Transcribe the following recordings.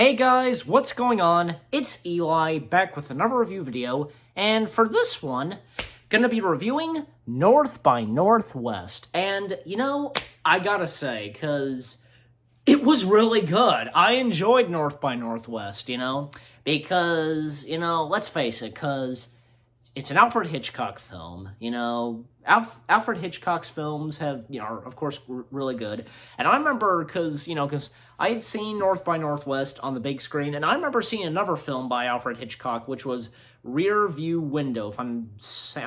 Hey guys, what's going on? It's Eli, back with another review video, and for this one, gonna be reviewing North by Northwest. And, I gotta say, cause it was really good. I enjoyed North by Northwest, because, let's face it, cause it's an Alfred Hitchcock film, Alfred Hitchcock's films are of course really good. And I remember because I had seen North by Northwest on the big screen, and I remember seeing another film by Alfred Hitchcock, which was Rear View Window. If I'm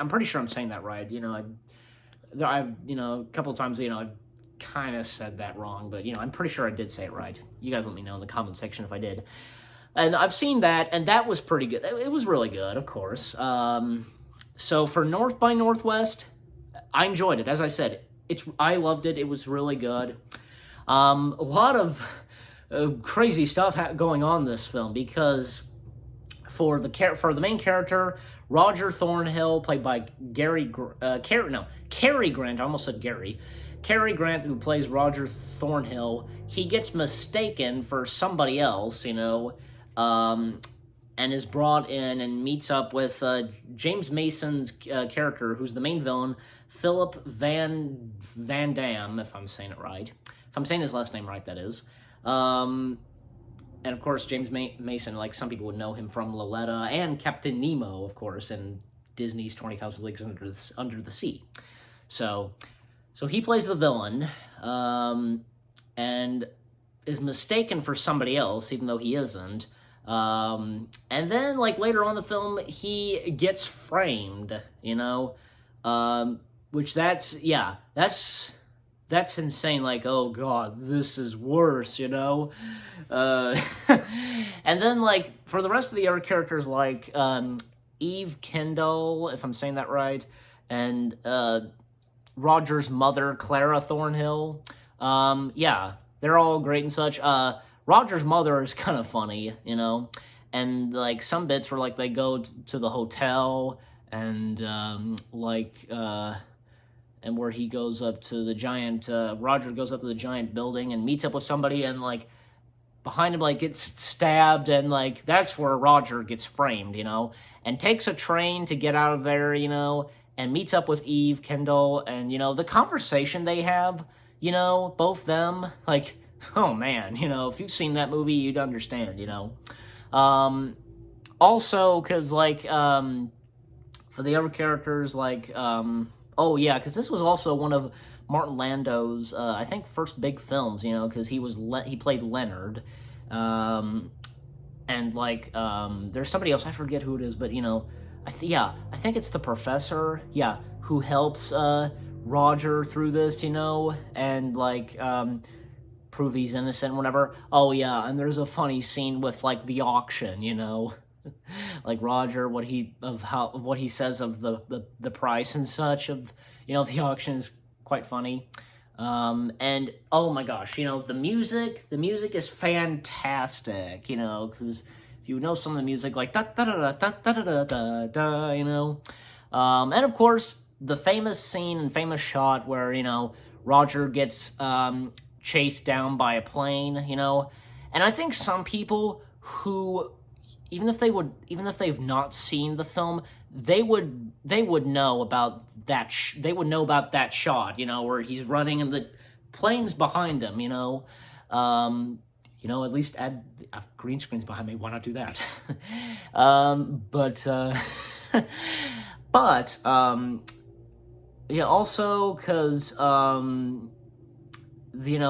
pretty sure I'm saying that right. I've a couple of times I've kind of said that wrong, but I'm pretty sure I did say it right. You guys let me know in the comment section if I did. And I've seen that, and that was pretty good. It was really good, of course. So for North by Northwest, I enjoyed it. As I said, I loved it. It was really good. A lot of crazy stuff going on in this film, because for the main character, Roger Thornhill, played by Cary Grant. I almost said Gary. Cary Grant, who plays Roger Thornhill, he gets mistaken for somebody else, and is brought in and meets up with James Mason's character, who's the main villain, Philip Van Damme, if I'm saying it right. If I'm saying his last name right, that is. And of course, James Mason, like some people would know him from Loletta and Captain Nemo, of course, and Disney's 20,000 Leagues Under the Sea. So he plays the villain, and is mistaken for somebody else, even though he isn't. And then, later on in the film, he gets framed, which that's insane, oh god, this is worse, and then, for the rest of the other characters, Eve Kendall, if I'm saying that right, and, Roger's mother, Clara Thornhill, they're all great and such. Roger's mother is kind of funny, and, some bits where, they go to the hotel, and, and where he goes up to the giant, Roger goes up to the giant building and meets up with somebody, and, behind him, gets stabbed, and, that's where Roger gets framed, and takes a train to get out of there, and meets up with Eve Kendall, and, the conversation they have, both them, oh man, if you've seen that movie, you'd understand, also, because, for the other characters, because this was also one of Martin Landau's, I think, first big films, because he played Leonard, and, there's somebody else, I forget who it is, but, I think it's the professor, who helps, Roger through this, and, prove he's innocent, whatever. Oh, yeah, and there's a funny scene with, the auction, Roger, what he says of the price and such of, the auction is quite funny. And, oh my gosh, the music is fantastic, because if you know some of the music, da-da-da-da-da-da-da-da-da, and of course, the famous scene and famous shot where, Roger gets, chased down by a plane, and I think some people who, even if they've not seen the film, they would know about that. They would know about that shot, where he's running and the plane's behind him, at least add green screens behind me. Why not do that? Also because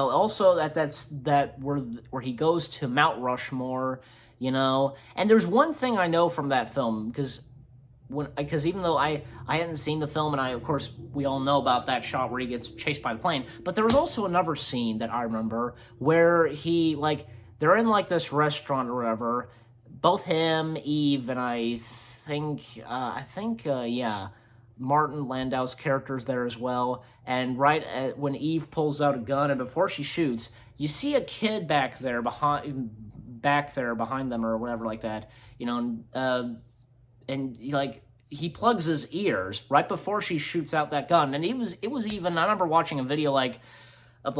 also that's where he goes to Mount Rushmore, and there's one thing I know from that film, because even though I hadn't seen the film, and of course we all know about that shot where he gets chased by the plane, but there was also another scene that I remember where he, they're in this restaurant or whatever, both him, Eve, and I think Martin Landau's character's there as well, and when Eve pulls out a gun, and before she shoots, you see a kid back there behind them or whatever like that, and he plugs his ears right before she shoots out that gun, and it was even, I remember watching a video of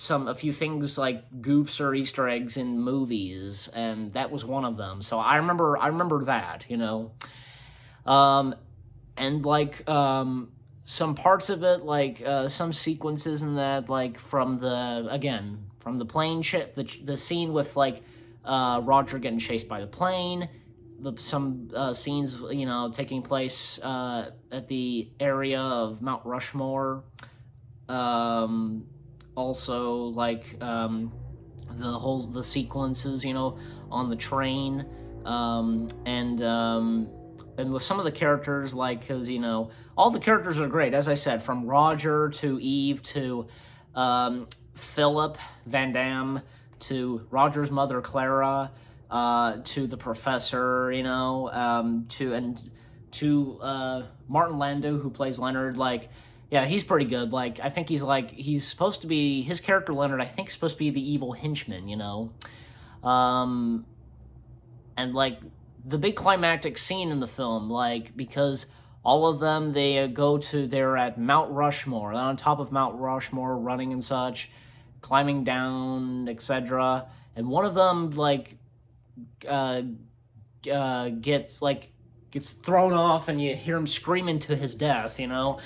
a few things like goofs or Easter eggs in movies, and that was one of them. So I remember that, you know. And like some parts of it, like some sequences in that, like from the plane the scene with like Roger getting chased by the plane, some scenes, you know, taking place at the area of Mount Rushmore. Also, like the sequences, you know, on the train, and with some of the characters, like, because, you know, all the characters are great, as I said, from Roger to Eve to Philip Van Damme to Roger's mother Clara, to the professor, you know, to Martin Landau, who plays Leonard. Like, yeah, he's pretty good. Like, I think he's supposed to be, his character Leonard, I think, is supposed to be the evil henchman, you know. And like the big climactic scene in the film, like, because all of them, they're at Mount Rushmore. They're on top of Mount Rushmore, running and such, climbing down, etc. And one of them, like, gets thrown off, and you hear him screaming to his death, you know.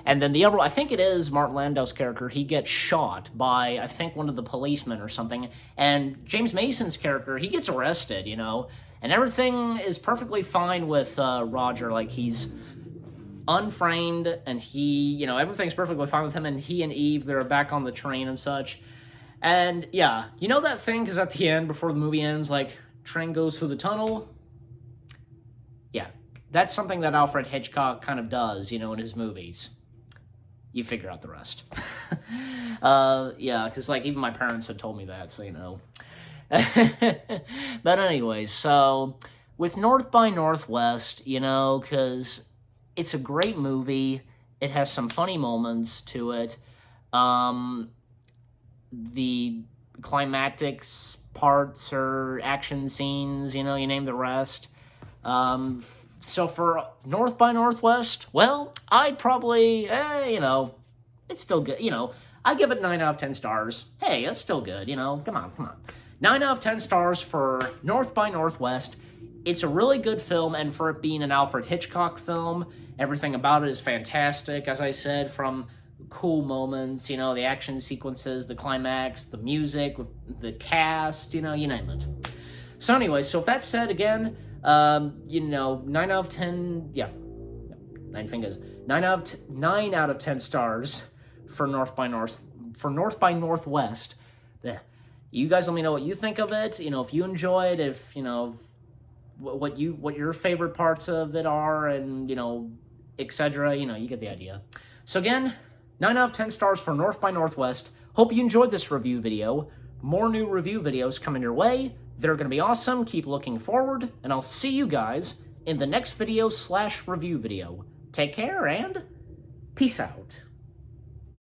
And then the other, I think it is Martin Landau's character, he gets shot by, I think, one of the policemen or something. And James Mason's character, he gets arrested, you know. And everything is perfectly fine with Roger. Like, he's unframed, and you know, everything's perfectly fine with him. And he and Eve, they're back on the train and such. And yeah, you know that thing, because at the end, before the movie ends, like, train goes through the tunnel? Yeah, that's something that Alfred Hitchcock kind of does, you know, in his movies. You figure out the rest. Yeah, because, like, even my parents had told me that, so, you know. But anyways, so with North by Northwest, you know, because it's a great movie. It has some funny moments to it. The climactic parts or action scenes, you know, you name the rest. So for North by Northwest, well, I'd probably, you know, it's still good. You know, I give it 9 out of 10 stars. Hey, that's still good, you know. Come on. 9 out of 10 stars for North by Northwest. It's a really good film, and for it being an Alfred Hitchcock film, everything about it is fantastic, as I said, from cool moments, you know, the action sequences, the climax, the music, the cast, you know, you name it. So anyway, so if that's said, again, you know, 9 out of 10, yeah, 9 fingers, 9 out of 10 stars for North by Northwest. You guys let me know what you think of it, you know, if you enjoyed, if, you know, what your favorite parts of it are, and, you know, etc., you know, you get the idea. So again, 9 out of 10 stars for North by Northwest. Hope you enjoyed this review video. More new review videos coming your way. They're going to be awesome. Keep looking forward, and I'll see you guys in the next video /review video. Take care, and peace out.